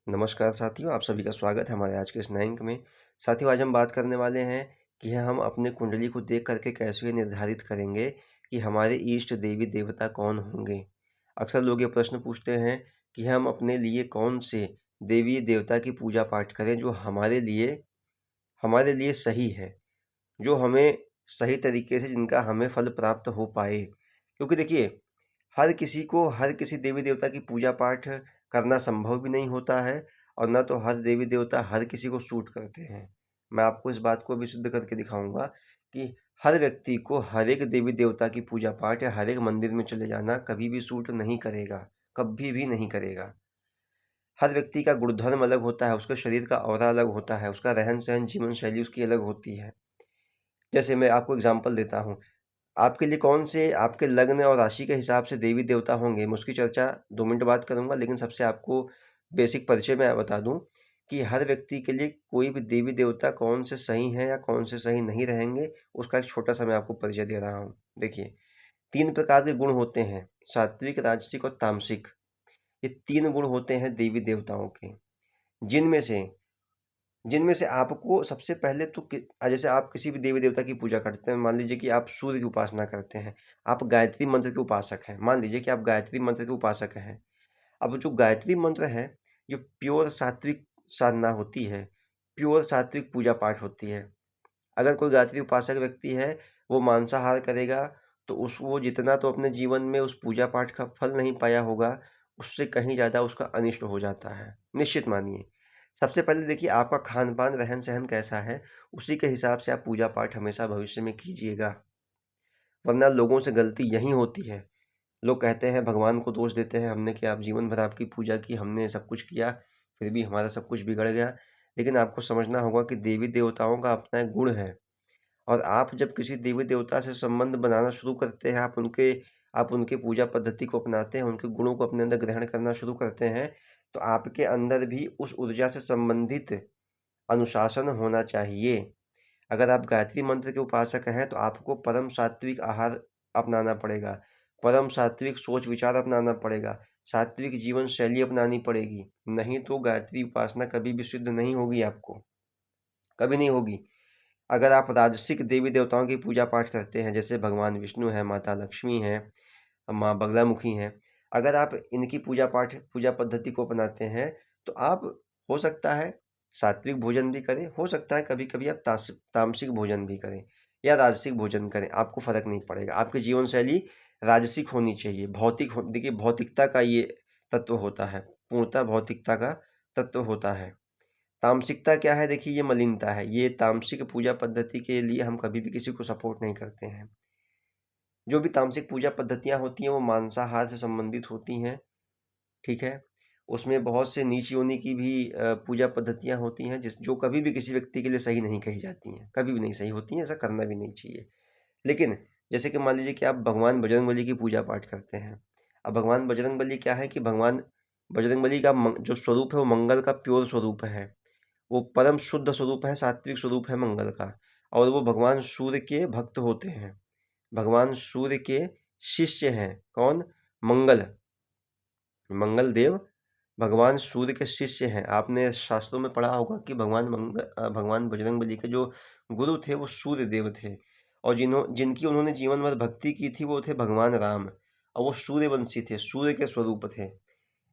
नमस्कार साथियों, आप सभी का स्वागत है हमारे आज के इस नए अंक में। साथियों, आज हम बात करने वाले हैं कि हम अपने कुंडली को देख करके कैसे निर्धारित करेंगे कि हमारे इष्ट देवी देवता कौन होंगे। अक्सर लोग ये प्रश्न पूछते हैं कि हम अपने लिए कौन से देवी देवता की पूजा पाठ करें जो हमारे लिए सही है, जो हमें सही तरीके से जिनका हमें फल प्राप्त हो पाए। क्योंकि देखिए, हर किसी देवी देवता की पूजा पाठ करना संभव भी नहीं होता है और ना तो हर देवी देवता हर किसी को सूट करते हैं। मैं आपको इस बात को भी सिद्ध करके दिखाऊंगा कि हर व्यक्ति को हर एक देवी देवता की पूजा पाठ या हर एक मंदिर में चले जाना कभी भी सूट नहीं करेगा, कभी भी नहीं करेगा। हर व्यक्ति का गुणधर्म अलग होता है, उसके शरीर का ऑरा अलग होता है, उसका रहन सहन जीवन शैली उसकी अलग होती है। जैसे मैं आपको एग्जाम्पल देता हूँ, आपके लिए कौन से आपके लग्न और राशि के हिसाब से देवी देवता होंगे, मैं उसकी चर्चा 2 मिनट बाद करूँगा। लेकिन सबसे आपको बेसिक परिचय मैं बता दूँ कि हर व्यक्ति के लिए कोई भी देवी देवता कौन से सही हैं या कौन से सही नहीं रहेंगे, उसका एक छोटा-सा मैं आपको परिचय दे रहा हूँ। देखिए, 3 प्रकार के गुण होते हैं, सात्विक, राजसिक और तामसिक। ये 3 गुण होते हैं देवी देवताओं के, जिनमें से जिनमें से आपको सबसे पहले तो जैसे आप किसी भी देवी देवता की पूजा करते हैं, मान लीजिए कि आप सूर्य की उपासना करते हैं, आप गायत्री मंत्र के उपासक हैं। मान लीजिए कि आप गायत्री मंत्र के उपासक हैं। अब जो गायत्री मंत्र है, ये प्योर सात्विक साधना होती है, प्योर सात्विक पूजा पाठ होती है। अगर कोई गायत्री उपासक व्यक्ति है, वो मांसाहार करेगा तो वो जितना तो अपने जीवन में उस पूजा पाठ का फल नहीं पाया होगा, उससे कहीं ज़्यादा उसका अनिष्ट हो जाता है, निश्चित मानिए। सबसे पहले देखिए, आपका खान-पान, रहन-सहन कैसा है, उसी के हिसाब से आप पूजा पाठ हमेशा भविष्य में कीजिएगा। वरना लोगों से गलती यही होती है। लोग कहते हैं, भगवान को दोष देते हैं, हमने क्या, जीवन भर आपकी पूजा की, हमने सब कुछ किया, फिर भी हमारा सब कुछ बिगड़ गया। लेकिन आपको समझना होगा कि देवी देवताओं का अपना एक गुण है, और आप जब किसी देवी देवता से संबंध बनाना शुरू करते हैं, आप उनके पूजा पद्धति को अपनाते हैं, उनके गुणों को अपने अंदर ग्रहण करना शुरू करते हैं, तो आपके अंदर भी उस ऊर्जा से संबंधित अनुशासन होना चाहिए। अगर आप गायत्री मंत्र के उपासक हैं, तो आपको परम सात्विक आहार अपनाना पड़ेगा, परम सात्विक सोच विचार अपनाना पड़ेगा, सात्विक जीवन शैली अपनानी पड़ेगी। नहीं तो गायत्री उपासना कभी भी सिद्ध नहीं होगी आपको, कभी नहीं होगी। अगर आप राजसिक देवी देवताओं की पूजा पाठ करते हैं, जैसे भगवान विष्णु हैं, माता लक्ष्मी हैं, माँ बगलामुखी हैं, अगर आप इनकी पूजा पद्धति को अपनाते हैं, तो आप, हो सकता है, सात्विक भोजन भी करें, हो सकता है कभी कभी आप तामसिक भोजन भी करें या राजसिक भोजन करें, आपको फर्क नहीं पड़ेगा। आपकी जीवन शैली राजसिक होनी चाहिए, देखिए, भौतिकता का ये तत्व होता है, पूर्णतः भौतिकता का तत्व होता है। तामसिकता क्या है? देखिए, ये मलिनता है। ये तामसिक पूजा पद्धति के लिए हम कभी भी किसी को सपोर्ट नहीं करते हैं। जो भी तामसिक पूजा पद्धतियाँ होती हैं, वो मांसाहार से संबंधित होती हैं, ठीक है? उसमें बहुत से नीच योनि की भी पूजा पद्धतियाँ होती हैं, जो कभी भी किसी व्यक्ति के लिए सही नहीं कही जाती हैं, कभी भी नहीं सही होती हैं, ऐसा करना भी नहीं चाहिए। लेकिन जैसे कि मान लीजिए कि आप भगवान बजरंगबली की पूजा पाठ करते हैं। अब भगवान बजरंगबली क्या है कि भगवान बजरंगबली का जो स्वरूप है, वो मंगल का प्योर स्वरूप है। वो परम शुद्ध स्वरूप है, सात्विक स्वरूप है मंगल का, और वो भगवान सूर्य के भक्त होते हैं। भगवान सूर्य के शिष्य हैं। कौन? मंगल। मंगल देव भगवान सूर्य के शिष्य हैं। आपने शास्त्रों में पढ़ा होगा कि भगवान बजरंगबली के जो गुरु थे, वो सूर्य देव थे, और जिनकी उन्होंने जीवन भर भक्ति की थी, वो थे भगवान राम, और वो सूर्यवंशी थे, सूर्य के स्वरूप थे।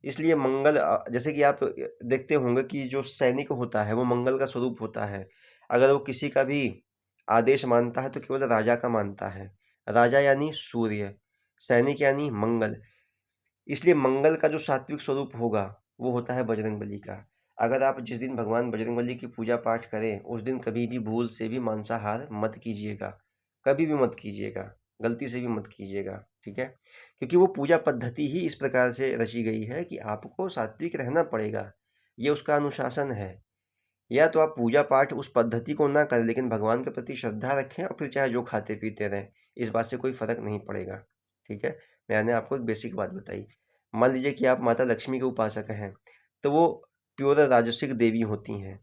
इसलिए मंगल, जैसे कि आप देखते होंगे कि जो सैनिक होता है, वो मंगल का स्वरूप होता है। अगर वो किसी का भी आदेश मानता है, तो केवल राजा का मानता है। राजा यानी सूर्य, सैनिक यानी मंगल। इसलिए मंगल का जो सात्विक स्वरूप होगा, वो होता है बजरंगबली का। अगर आप जिस दिन भगवान बजरंगबली की पूजा पाठ करें, उस दिन कभी भी भूल से भी मांसाहार मत कीजिएगा, कभी भी मत कीजिएगा, गलती से भी मत कीजिएगा, ठीक है? क्योंकि वो पूजा पद्धति ही इस प्रकार से रची गई है कि आपको सात्विक रहना पड़ेगा, ये उसका अनुशासन है। या तो आप पूजा पाठ उस पद्धति को ना करें, लेकिन भगवान के प्रति श्रद्धा रखें, और फिर चाहे जो खाते पीते रहें, इस बात से कोई फर्क नहीं पड़ेगा, ठीक है? मैंने आपको एक बेसिक बात बताई। मान लीजिए कि आप माता लक्ष्मी के उपासक हैं, तो वो प्योर राजसिक देवी होती हैं।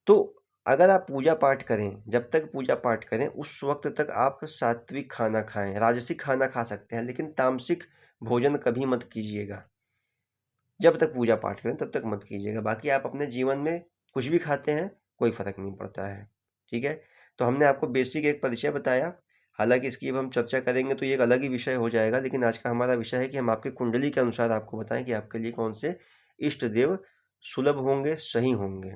तो अगर आप पूजा पाठ करें, जब तक पूजा पाठ करें, उस वक्त तक आप सात्विक खाना खाएं, राजसिक खाना खा सकते हैं, लेकिन तामसिक भोजन कभी मत कीजिएगा। जब तक पूजा पाठ करें तब तक मत कीजिएगा। बाकी आप अपने जीवन में कुछ भी खाते हैं, कोई फ़र्क नहीं पड़ता है, ठीक है। तो हमने आपको बेसिक एक परिचय बताया, हालांकि इसकी अब हम चर्चा करेंगे तो ये एक अलग ही विषय हो जाएगा, लेकिन आज का हमारा विषय है कि हम आपकी कुंडली के अनुसार आपको बताएं कि आपके लिए कौन से इष्ट देव सुलभ होंगे, सही होंगे।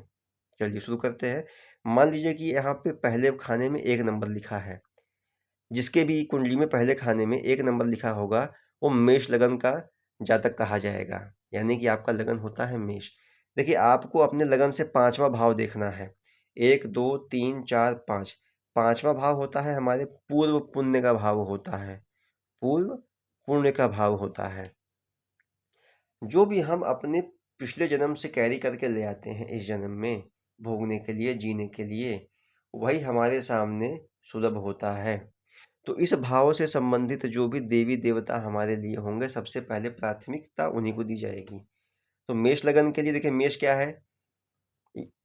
चलिए शुरू करते हैं। मान लीजिए कि यहाँ पे पहले खाने में 1 नंबर लिखा है, जिसके भी कुंडली में पहले खाने में 1 नंबर लिखा होगा वो मेष लगन का जातक कहा जाएगा, यानी कि आपका लगन होता है मेष। देखिए आपको अपने लगन से 5वां भाव देखना है, 1 2 3 4 5। 5वां भाव होता है हमारे पूर्व पुण्य का भाव होता है, पूर्व पुण्य का भाव होता है। जो भी हम अपने पिछले जन्म से कैरी करके ले आते हैं इस जन्म में भोगने के लिए, जीने के लिए, वही हमारे सामने सुलभ होता है। तो इस भाव से संबंधित जो भी देवी देवता हमारे लिए होंगे, सबसे पहले प्राथमिकता उन्हीं को दी जाएगी। तो मेष लगन के लिए देखिए, मेष क्या है,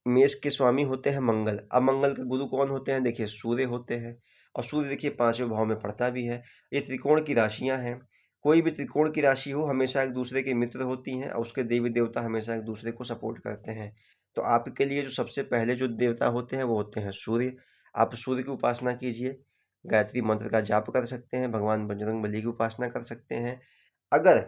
मेष के स्वामी होते हैं मंगल। अब मंगल के गुरु कौन होते हैं, देखिए सूर्य होते हैं, और सूर्य देखिए 5वें भाव में पड़ता भी है। ये त्रिकोण की राशियां हैं, कोई भी त्रिकोण की राशि हो हमेशा एक दूसरे के मित्र होती हैं, और उसके देवी देवता हमेशा एक दूसरे को सपोर्ट करते हैं। तो आपके लिए जो सबसे पहले जो देवता होते हैं वो होते हैं सूर्य। आप सूर्य की उपासना कीजिए, गायत्री मंत्र का जाप कर सकते हैं, भगवान बजरंगबली की उपासना कर सकते हैं। अगर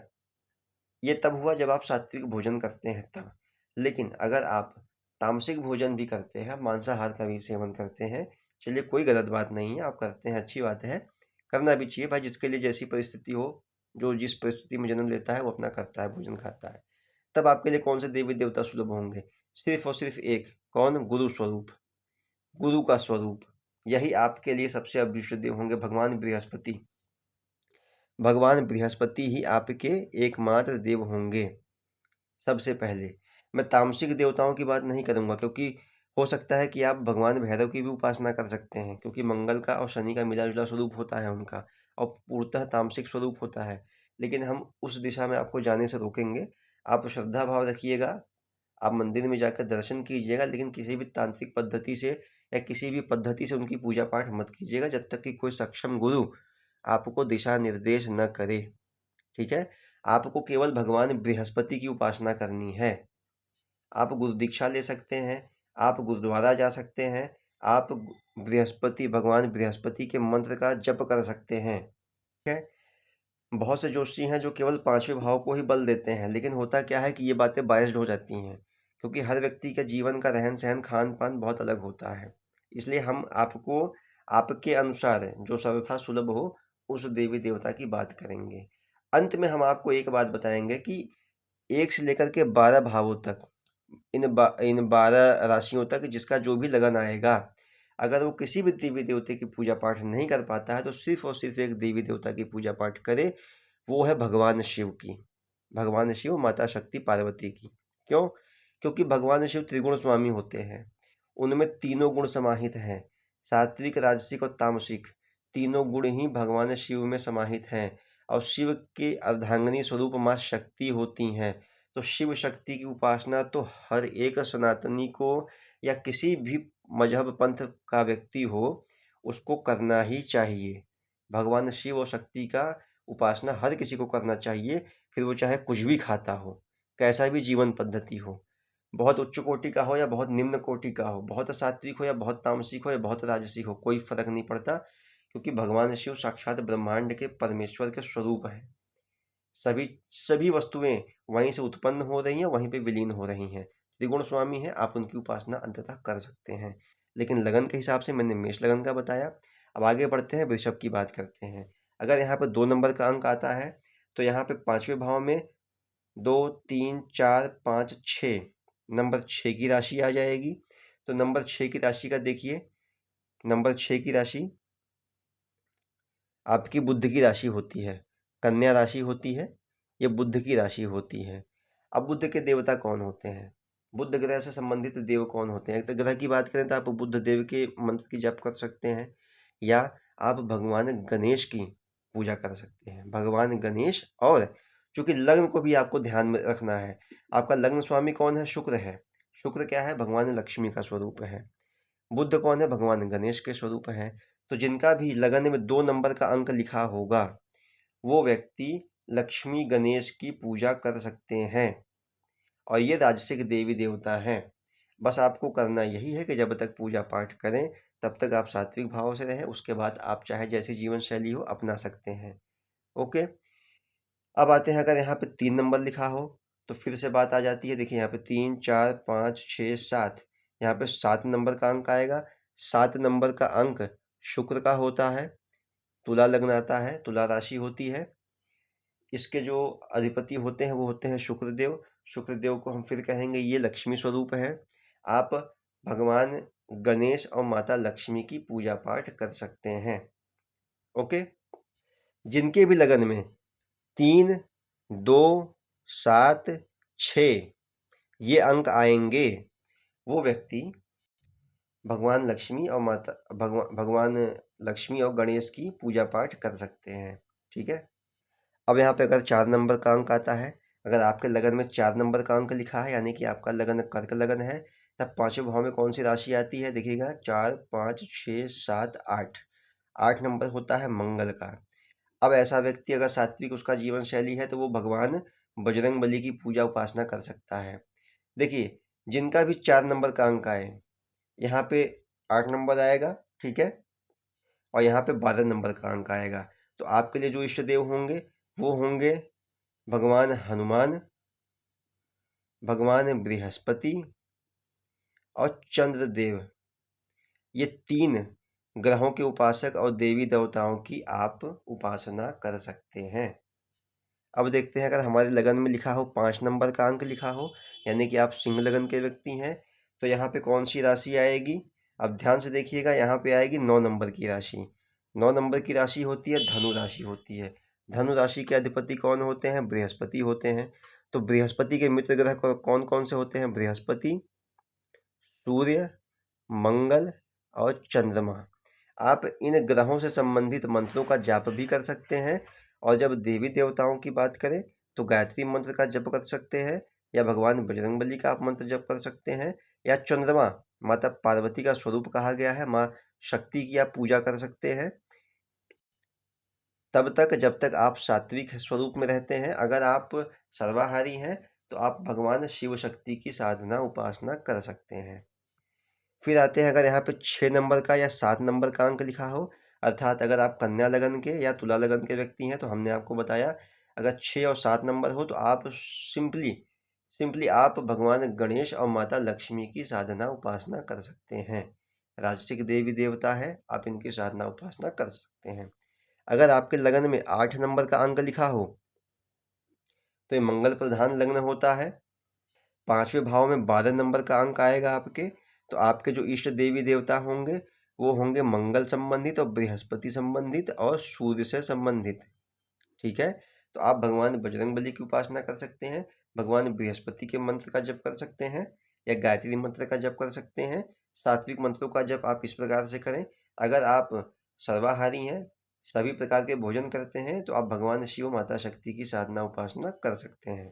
ये तब हुआ जब आप सात्विक भोजन करते हैं तब, लेकिन अगर आप तामसिक भोजन भी करते हैं, मांसाहार का भी सेवन करते हैं, चलिए कोई गलत बात नहीं है, आप करते हैं, अच्छी बात है, करना भी चाहिए भाई। जिसके लिए जैसी परिस्थिति हो, जो जिस परिस्थिति में जन्म लेता है वो अपना करता है, भोजन खाता है। तब आपके लिए कौन से देवी देवता सुलभ होंगे, सिर्फ और सिर्फ एक, कौन, गुरु स्वरूप, गुरु का स्वरूप, यही आपके लिए सबसे अभीष्ट देव होंगे, भगवान बृहस्पति। भगवान बृहस्पति ही आपके एकमात्र देव होंगे सबसे पहले। मैं तामसिक देवताओं की बात नहीं करूँगा, क्योंकि हो सकता है कि आप भगवान भैरव की भी उपासना कर सकते हैं, क्योंकि मंगल का और शनि का मिला-जुला स्वरूप होता है उनका, और पूर्णतः तामसिक स्वरूप होता है। लेकिन हम उस दिशा में आपको जाने से रोकेंगे। आप श्रद्धा भाव रखिएगा, आप मंदिर में जाकर दर्शन कीजिएगा, लेकिन किसी भी तांत्रिक पद्धति से या किसी भी पद्धति से उनकी पूजा पाठ मत कीजिएगा, जब तक कि कोई सक्षम गुरु आपको दिशा निर्देश न करे, ठीक है। आपको केवल भगवान बृहस्पति की उपासना करनी है। आप गुरु दीक्षा ले सकते हैं, आप गुरुद्वारा जा सकते हैं, आप बृहस्पति, भगवान बृहस्पति के मंत्र का जप कर सकते हैं, ठीक है। बहुत से जोशी हैं जो केवल 5वें भाव को ही बल देते हैं, लेकिन होता क्या है कि ये बातें बायस्ड हो जाती हैं, क्योंकि हर व्यक्ति का जीवन का रहन सहन, खान पान बहुत अलग होता है। इसलिए हम आपको आपके अनुसार जो सर्वथा सुलभ हो उस देवी देवता की बात करेंगे। अंत में हम आपको एक बात बताएंगे कि 1 से लेकर के 12 भावों तक, इन 12 राशियों तक जिसका जो भी लगन आएगा, अगर वो किसी भी देवी देवते की पूजा पाठ नहीं कर पाता है तो सिर्फ और सिर्फ एक देवी देवता की पूजा पाठ करे, वो है भगवान शिव की। भगवान शिव, माता शक्ति पार्वती की। क्यों? क्योंकि भगवान शिव त्रिगुण स्वामी होते हैं, उनमें तीनों गुण समाहित हैं, सात्विक, राजसिक और तामसिक, तीनों गुण ही भगवान शिव में समाहित हैं। और शिव की अर्धांगिनी स्वरूप माँ शक्ति होती हैं। तो शिव शक्ति की उपासना तो हर एक सनातनी को या किसी भी मजहब पंथ का व्यक्ति हो उसको करना ही चाहिए। भगवान शिव और शक्ति का उपासना हर किसी को करना चाहिए, फिर वो चाहे कुछ भी खाता हो, कैसा भी जीवन पद्धति हो, बहुत उच्च कोटि का हो या बहुत निम्न कोटि का हो, बहुत सात्विक हो या बहुत तामसिक हो या बहुत राजसिक हो, कोई फर्क नहीं पड़ता, क्योंकि भगवान शिव साक्षात ब्रह्मांड के परमेश्वर के स्वरूप है। सभी वस्तुएं वहीं से उत्पन्न हो रही हैं, वहीं पे विलीन हो रही हैं। त्रिगुण स्वामी हैं, आप उनकी उपासना अंततः कर सकते हैं। लेकिन लगन के हिसाब से मैंने मेष लगन का बताया। अब आगे बढ़ते हैं, वृषभ की बात करते हैं। अगर यहाँ पे 2 नंबर का अंक आता है तो यहाँ पे 5वें भाव में 2 3 4 5 6, नंबर 6 की राशि आ जाएगी। तो नंबर 6 की राशि का देखिए, नंबर 6 की राशि आपकी बुध की राशि होती है, कन्या राशि होती है, ये बुध की राशि होती है। अब बुध के देवता कौन होते हैं, बुध ग्रह से संबंधित देव कौन होते हैं? तो ग्रह की बात करें तो आप बुध देव के मंत्र की जप कर सकते हैं, या आप भगवान गणेश की पूजा कर सकते हैं, भगवान गणेश। और चूंकि लग्न को भी आपको ध्यान में रखना है, आपका लग्न स्वामी कौन है, शुक्र है। शुक्र क्या है, भगवान लक्ष्मी का स्वरूप है। बुध कौन है, भगवान गणेश के स्वरूप है। तो जिनका भी लगन में 2 नंबर का अंक लिखा होगा वो व्यक्ति लक्ष्मी गणेश की पूजा कर सकते हैं। और ये राजसिक देवी देवता हैं। बस आपको करना यही है कि जब तक पूजा पाठ करें तब तक आप सात्विक भाव से रहें, उसके बाद आप चाहे जैसी जीवन शैली हो अपना सकते हैं। ओके। अब आते हैं, अगर यहाँ पे 3 नंबर लिखा हो तो फिर से बात आ जाती है। देखिए यहाँ पे 3, 4, 5, 6, 7, यहाँ पे 7 नंबर का अंक आएगा। 7 नंबर का अंक शुक्र का होता है, तुला लग्न आता है, तुला राशि होती है। इसके जो अधिपति होते हैं वो होते हैं शुक्रदेव। शुक्रदेव को हम फिर कहेंगे ये लक्ष्मी स्वरूप है। आप भगवान गणेश और माता लक्ष्मी की पूजा पाठ कर सकते हैं। ओके। जिनके भी लगन में 3, 2, 7, 6 ये अंक आएंगे वो व्यक्ति भगवान लक्ष्मी और भगवान लक्ष्मी और गणेश की पूजा पाठ कर सकते हैं। ठीक है। अब यहाँ पे अगर 4 नंबर का अंक आता है, अगर आपके लगन में 4 नंबर का अंक लिखा है, यानी कि आपका लगन कर्क लगन है, तब पांचवें भाव में कौन सी राशि आती है? देखिएगा 4, 5, 6, 7, 8। 8 नंबर होता है मंगल का। अब ऐसा व्यक्ति अगर सात्विक उसका जीवन शैली है तो वो भगवान बजरंग बली की पूजा उपासना कर सकता है। देखिए जिनका भी 4 नंबर का अंक आए, यहाँ पे 8 नंबर आएगा, ठीक है, और यहाँ पे 12 नंबर का अंक आएगा। तो आपके लिए जो इष्ट देव होंगे वो होंगे भगवान हनुमान, भगवान बृहस्पति और चंद्रदेव। ये 3 ग्रहों के उपासक और देवी देवताओं की आप उपासना कर सकते हैं। अब देखते हैं, अगर हमारे लगन में लिखा हो 5 नंबर का अंक लिखा हो, यानी कि आप सिंह लगन के व्यक्ति हैं, तो यहाँ पे कौन सी राशि आएगी? अब ध्यान से देखिएगा, यहाँ पे आएगी 9 नंबर की राशि। 9 नंबर की राशि होती है धनु राशि होती है। धनु राशि के अधिपति कौन होते हैं? बृहस्पति होते हैं। तो बृहस्पति के मित्र ग्रह कौन कौन से होते हैं? बृहस्पति, सूर्य, मंगल और चंद्रमा। आप इन ग्रहों से संबंधित मंत्रों का जाप भी कर सकते हैं। और जब देवी देवताओं की बात करें तो गायत्री मंत्र का जप कर सकते हैं, या भगवान बजरंगबली का आप मंत्र जप कर सकते हैं, या चंद्रमा माता पार्वती का स्वरूप कहा गया है, माँ शक्ति की आप पूजा कर सकते हैं, तब तक जब तक आप सात्विक स्वरूप में रहते हैं। अगर आप सर्वाहारी हैं तो आप भगवान शिव शक्ति की साधना उपासना कर सकते हैं। फिर आते हैं, अगर यहाँ पे 6 नंबर का या 7 नंबर का अंक लिखा हो, अर्थात अगर आप कन्या लगन के या तुला लगन के व्यक्ति हैं, तो हमने आपको बताया अगर 6 और 7 नंबर हो तो आप सिंपली आप भगवान गणेश और माता लक्ष्मी की साधना उपासना कर सकते हैं। राजसिक देवी देवता है, आप इनकी साधना उपासना कर सकते हैं। अगर आपके लगन में 8 नंबर का अंक लिखा हो तो ये मंगल प्रधान लग्न होता है। 5वें भाव में 12 नंबर का अंक आएगा आपके, तो आपके जो इष्ट देवी देवता होंगे वो होंगे मंगल संबंधित और बृहस्पति संबंधित और सूर्य से संबंधित। ठीक है। तो आप भगवान बजरंगबली की उपासना कर सकते हैं, भगवान बृहस्पति के मंत्र का जप कर सकते हैं, या गायत्री मंत्र का जप कर सकते हैं। सात्विक मंत्रों का जप आप इस प्रकार से करें। अगर आप सर्वाहारी हैं, सभी प्रकार के भोजन करते हैं, तो आप भगवान शिव माता शक्ति की साधना उपासना कर सकते हैं।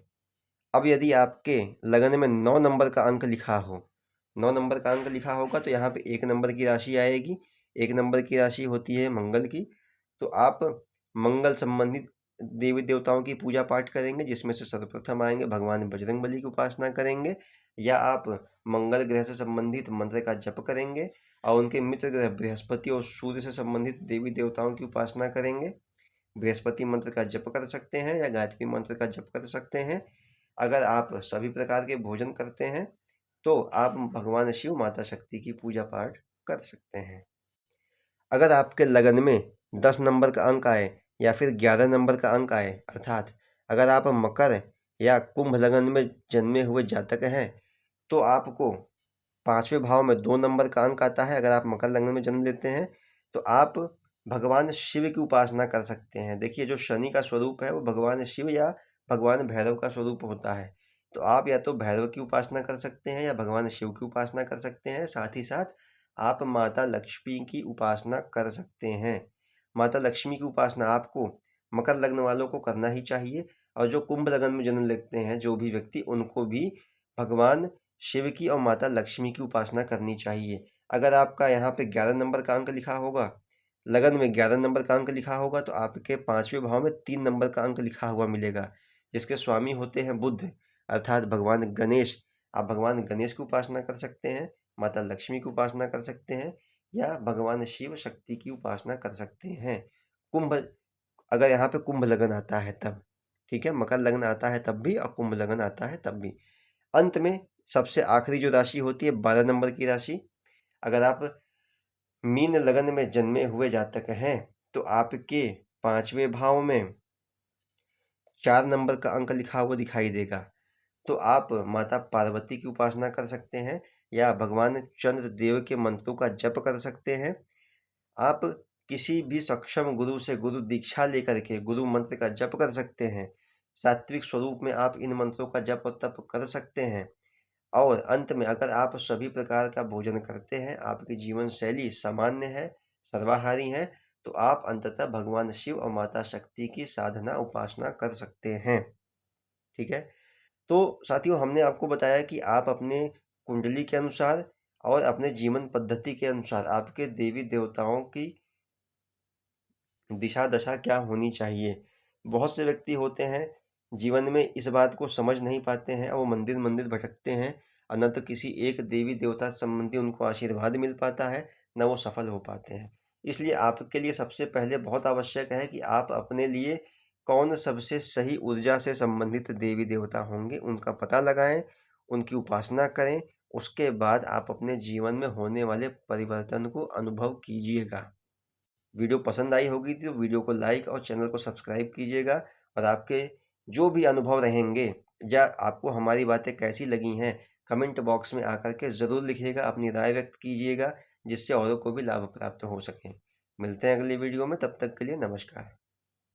अब यदि आपके लगन में 9 नंबर का अंक लिखा हो, 9 नंबर का अंक लिखा होगा तो यहाँ पे 1 नंबर की राशि आएगी। 1 नंबर की राशि होती है मंगल की। तो आप मंगल संबंधित देवी देवताओं की पूजा पाठ करेंगे, जिसमें से सर्वप्रथम आएंगे भगवान बजरंगबली की उपासना करेंगे, या आप मंगल ग्रह से संबंधित मंत्र का जप करेंगे और उनके मित्र ग्रह बृहस्पति और सूर्य से संबंधित देवी देवताओं की उपासना करेंगे। बृहस्पति मंत्र का जप कर सकते हैं या गायत्री मंत्र का जप कर सकते हैं। अगर आप सभी प्रकार के भोजन करते हैं तो आप भगवान शिव माता शक्ति की पूजा पाठ कर सकते हैं। अगर आपके लगन में 10 नंबर का अंक आए या फिर 11 नंबर का अंक आए, अर्थात अगर आप मकर या कुंभ लगन में जन्मे हुए जातक हैं, तो आपको 5वें भाव में 2 नंबर का अंक आता है। अगर आप मकर लगन में जन्म लेते हैं तो आप भगवान शिव की उपासना कर सकते हैं। देखिए जो शनि का स्वरूप है वो भगवान शिव या भगवान भैरव का स्वरूप होता है। तो आप या तो भैरव की उपासना कर सकते हैं या भगवान शिव की उपासना कर सकते हैं। साथ ही साथ आप माता लक्ष्मी की उपासना कर सकते हैं। माता लक्ष्मी की उपासना आपको मकर लग्न वालों को करना ही चाहिए, और जो कुंभ लगन में जन्म लेते हैं जो भी व्यक्ति, उनको भी भगवान शिव की और माता लक्ष्मी की उपासना करनी चाहिए। अगर आपका यहाँ पे 11 नंबर का अंक लिखा होगा, लगन में 11 नंबर का अंक लिखा होगा, तो आपके 5वें भाव में 3 नंबर का अंक लिखा हुआ मिलेगा, जिसके स्वामी होते हैं बुध। अर्थात भगवान गणेश, आप भगवान गणेश की उपासना कर सकते हैं, माता लक्ष्मी की उपासना कर सकते हैं, या भगवान शिव शक्ति की उपासना कर सकते हैं। कुंभ, अगर यहाँ पे कुंभ लगन आता है तब, ठीक है, मकर लगन आता है तब भी और कुंभ लगन आता है तब भी। अंत में सबसे आखिरी जो राशि होती है 12 नंबर की राशि, अगर आप मीन लगन में जन्मे हुए जातक हैं तो आपके 5वें भाव में 4 नंबर का अंक लिखा हुआ दिखाई देगा। तो आप माता पार्वती की उपासना कर सकते हैं या भगवान चंद्र देव के मंत्रों का जप कर सकते हैं। आप किसी भी सक्षम गुरु से गुरु दीक्षा लेकर के गुरु मंत्र का जप कर सकते हैं। सात्विक स्वरूप में आप इन मंत्रों का जप और तप कर सकते हैं। और अंत में अगर आप सभी प्रकार का भोजन करते हैं, आपकी जीवन शैली सामान्य है, सर्वाहारी है, तो आप अंततः भगवान शिव और माता शक्ति की साधना उपासना कर सकते हैं। ठीक है, तो साथियों हमने आपको बताया कि आप अपने कुंडली के अनुसार और अपने जीवन पद्धति के अनुसार आपके देवी देवताओं की दिशा दशा क्या होनी चाहिए। बहुत से व्यक्ति होते हैं जीवन में इस बात को समझ नहीं पाते हैं और वो मंदिर मंदिर भटकते हैं और न तो किसी एक देवी देवता संबंधी उनको आशीर्वाद मिल पाता है, न वो सफल हो पाते हैं। इसलिए आपके लिए सबसे पहले बहुत आवश्यक है कि आप अपने लिए कौन सबसे सही ऊर्जा से संबंधित देवी देवता होंगे उनका पता लगाएं, उनकी उपासना करें। उसके बाद आप अपने जीवन में होने वाले परिवर्तन को अनुभव कीजिएगा। वीडियो पसंद आई होगी तो वीडियो को लाइक और चैनल को सब्सक्राइब कीजिएगा। और आपके जो भी अनुभव रहेंगे या आपको हमारी बातें कैसी लगी हैं, कमेंट बॉक्स में आकर के ज़रूर लिखिएगा, अपनी राय व्यक्त कीजिएगा, जिससे औरों को भी लाभ प्राप्त हो सके। मिलते हैं अगली वीडियो में, तब तक के लिए नमस्कार।